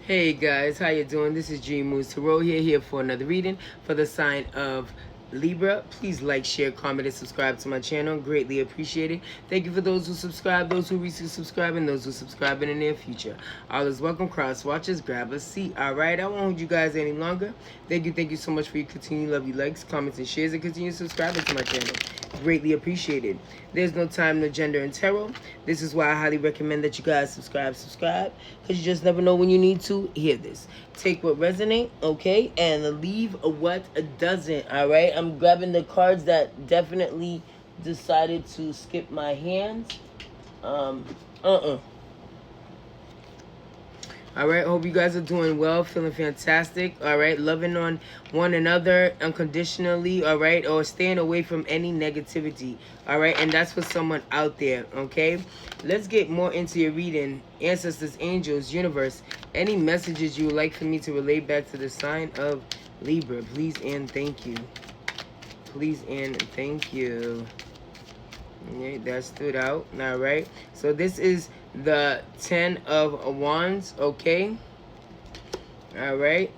Hey guys, how you doing? This is Dream Moves Tarot here for another reading for the sign of Libra. Please like, share, comment, and subscribe to my channel. Greatly appreciated. Thank you for those who subscribe, those who recently subscribe, and those who subscribe in the near future. All is welcome. Cross watchers, grab a seat. Alright, I won't hold you guys any longer. Thank you so much for your continued love, your likes, comments, and shares, and continue subscribing to my channel. Greatly appreciated. There's no time, no gender in tarot. This is why I highly recommend that you guys subscribe, because you just never know when you need to hear this. Take what resonates, okay, and leave what doesn't. All right, I'm grabbing the cards that definitely decided to skip my hands. All right, hope you guys are doing well, feeling fantastic. All right, loving on one another unconditionally. All right, or staying away from any negativity. All right, and that's for someone out there. Okay, let's get more into your reading. Ancestors, angels, universe, any messages you would like for me to relay back to the sign of Libra, please and thank you. Please and thank you. Okay, that stood out. All right, so this is the 10 of Wands, okay? All right,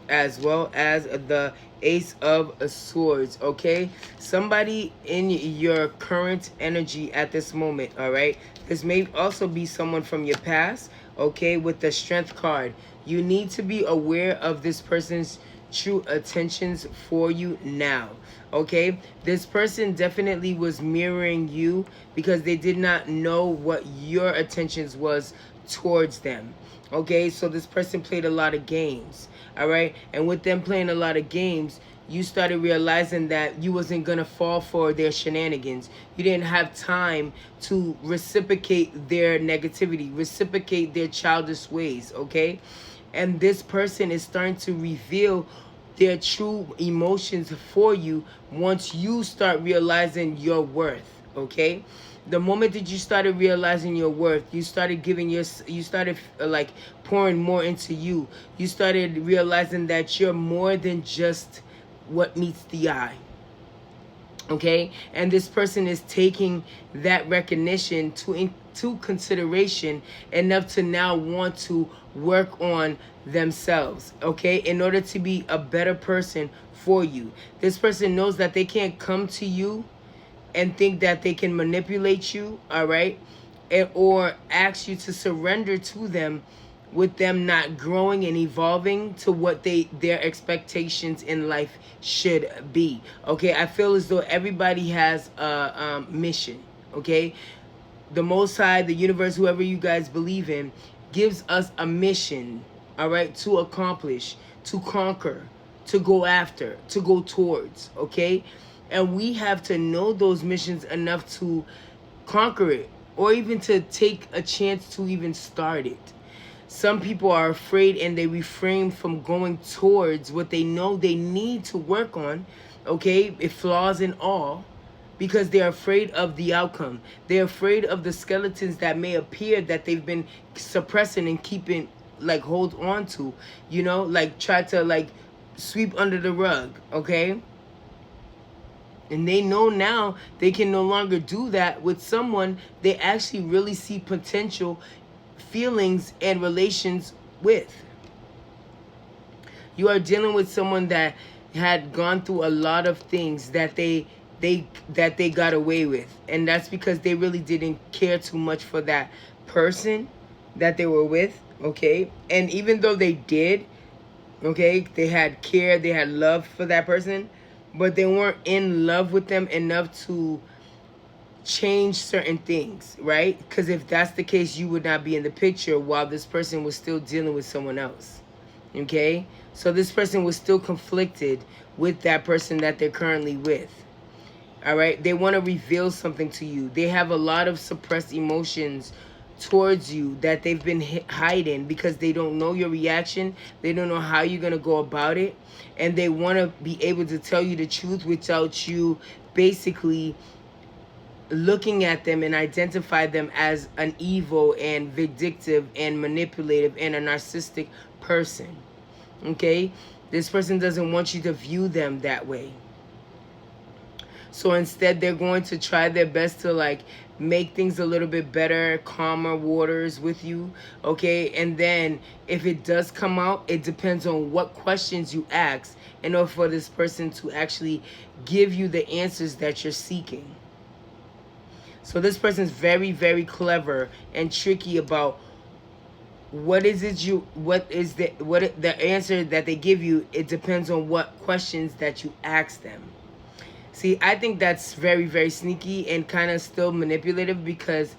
as well as the Ace of Swords, okay? Somebody in your current energy at this moment, all right? This may also be someone from your past, okay? With the Strength card, you need to be aware of this person's true intentions for you now, okay? This person definitely was mirroring you because they did not know what your intentions was towards them, okay? So this person played a lot of games, all right? And with them playing a lot of games, you started realizing that you wasn't gonna fall for their shenanigans. You didn't have time to reciprocate their negativity, reciprocate their childish ways, okay? And this person is starting to reveal their true emotions for you once you start realizing your worth, okay? The moment that you started realizing your worth, you started like pouring more into you. You started realizing that you're more than just what meets the eye, okay? And this person is taking that recognition into consideration enough to now want to work on themselves, okay, in order to be a better person for you. This person knows that they can't come to you and think that they can manipulate you, all right, or ask you to surrender to them with them not growing and evolving to what their expectations in life should be, okay? I feel as though everybody has a mission, okay? The Most High, the universe, whoever you guys believe in, gives us a mission, all right, to accomplish, to conquer, to go after, to go towards, okay? And we have to know those missions enough to conquer it, or even to take a chance to even start it. Some people are afraid and they refrain from going towards what they know they need to work on, okay, if flaws and all, because they're afraid of the outcome. They're afraid of the skeletons that may appear that they've been suppressing and keeping, like, hold on to, you know, like try to like sweep under the rug, okay? And they know now they can no longer do that with someone they actually really see potential feelings and relations with. You are dealing with someone that had gone through a lot of things that they got away with, and that's because they really didn't care too much for that person that they were with, okay? And even though they did, okay, they had care, they had love for that person, but they weren't in love with them enough to change certain things, right? Because if that's the case, you would not be in the picture while this person was still dealing with someone else, okay? So this person was still conflicted with that person that they're currently with, all right? They want to reveal something to you. They have a lot of suppressed emotions towards you that they've been hiding because they don't know your reaction. They don't know how you're going to go about it. And they want to be able to tell you the truth without you basically looking at them and identify them as an evil and vindictive and manipulative and a narcissistic person, okay? This person doesn't want you to view them that way. So instead, they're going to try their best to like make things a little bit better, calmer waters with you, okay? And then if it does come out, it depends on what questions you ask in order for this person to actually give you the answers that you're seeking. So this person's very, very clever and tricky about what is the answer that they give you. It depends on what questions that you ask them. See, I think that's very, very sneaky and kind of still manipulative, because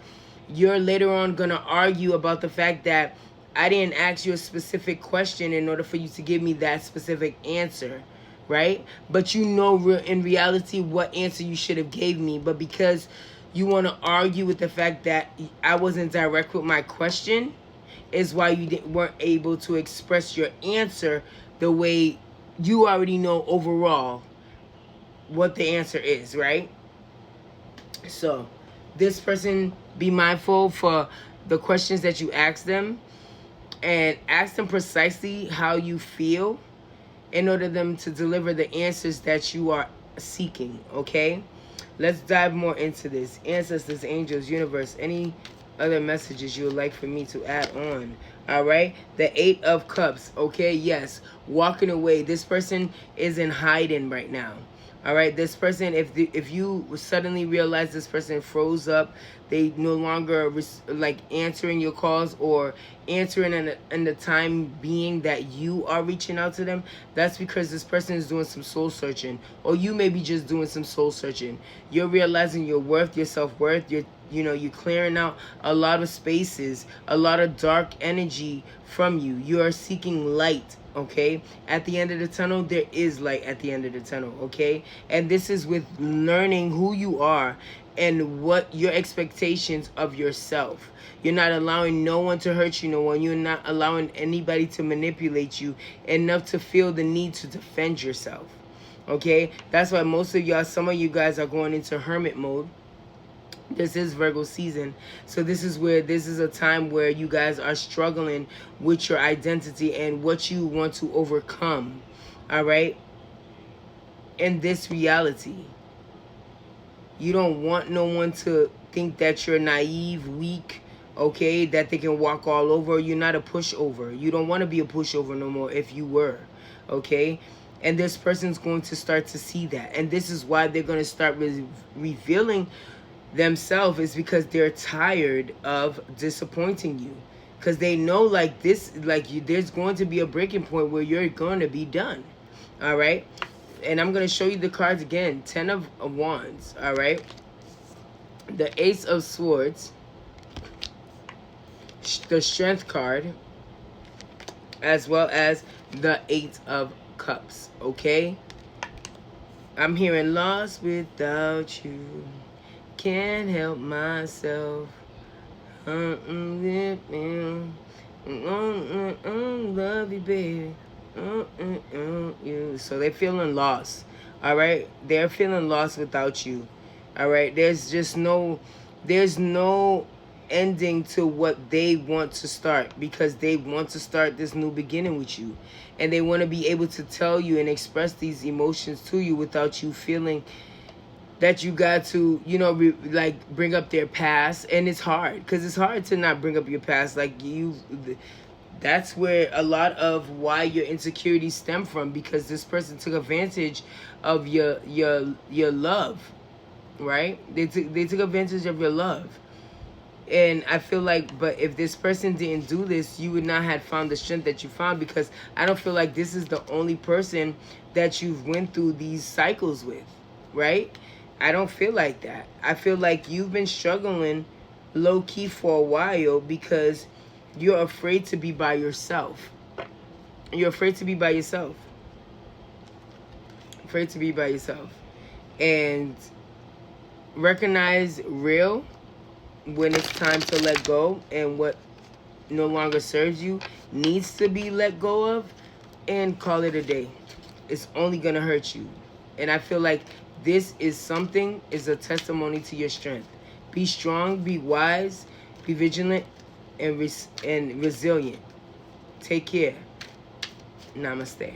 you're later on going to argue about the fact that I didn't ask you a specific question in order for you to give me that specific answer, right? But you know in reality what answer you should have gave me, but because you want to argue with the fact that I wasn't direct with my question is why you weren't able to express your answer the way you already know overall what the answer is, right? So this person, be mindful for the questions that you ask them, and ask them precisely how you feel in order them to deliver the answers that you are seeking, okay? Let's dive more into this. Ancestors, angels, universe, any other messages you would like for me to add on? All right, the 8 of Cups, okay? Yes, walking away. This person is in hiding right now. All right, this person, if you suddenly realize this person froze up, they no longer like answering your calls or answering in the time being that you are reaching out to them, that's because this person is doing some soul searching, or you may be just doing some soul searching. You're realizing your worth, your self-worth, you're clearing out a lot of spaces, a lot of dark energy from you. You are seeking light, okay? At the end of the tunnel, there is light at the end of the tunnel, okay? And this is with learning who you are and what your expectations of yourself. You're not allowing no one to hurt you, no one. You're not allowing anybody to manipulate you enough to feel the need to defend yourself, okay? That's why most of y'all, some of you guys are going into hermit mode. This is Virgo season, so this is a time where you guys are struggling with your identity and what you want to overcome, all right? In this reality, you don't want no one to think that you're naive, weak, okay, that they can walk all over. You're not a pushover. You don't want to be a pushover no more if you were, okay? And this person's going to start to see that, and this is why they're going to start revealing themselves, is because they're tired of disappointing you, because they know like this, there's going to be a breaking point where you're going to be done, all right? And I'm going to show you the cards again. 10 of Wands, all right? The Ace of Swords, the Strength card, as well as the 8 of Cups, okay? I'm hearing lost without you. Can't help myself. Love you, baby. You. So they're feeling lost. All right, they're feeling lost without you. All right, there's no ending to what they want to start, because they want to start this new beginning with you, and they want to be able to tell you and express these emotions to you without you feeling that you got to, bring up their past. And it's hard, because it's hard to not bring up your past. That's where a lot of why your insecurities stem from, because this person took advantage of your love, right? They took advantage of your love. And I feel like, but if this person didn't do this, you would not have found the strength that you found, because I don't feel like this is the only person that you've went through these cycles with, right? I don't feel like that. I feel like you've been struggling low-key for a while because you're afraid to be by yourself. You're afraid to be by yourself. Afraid to be by yourself. And recognize real when it's time to let go, and what no longer serves you needs to be let go of, and call it a day. It's only going to hurt you. And I feel like this is a testimony to your strength. Be strong, be wise, be vigilant, and resilient. Take care. Namaste.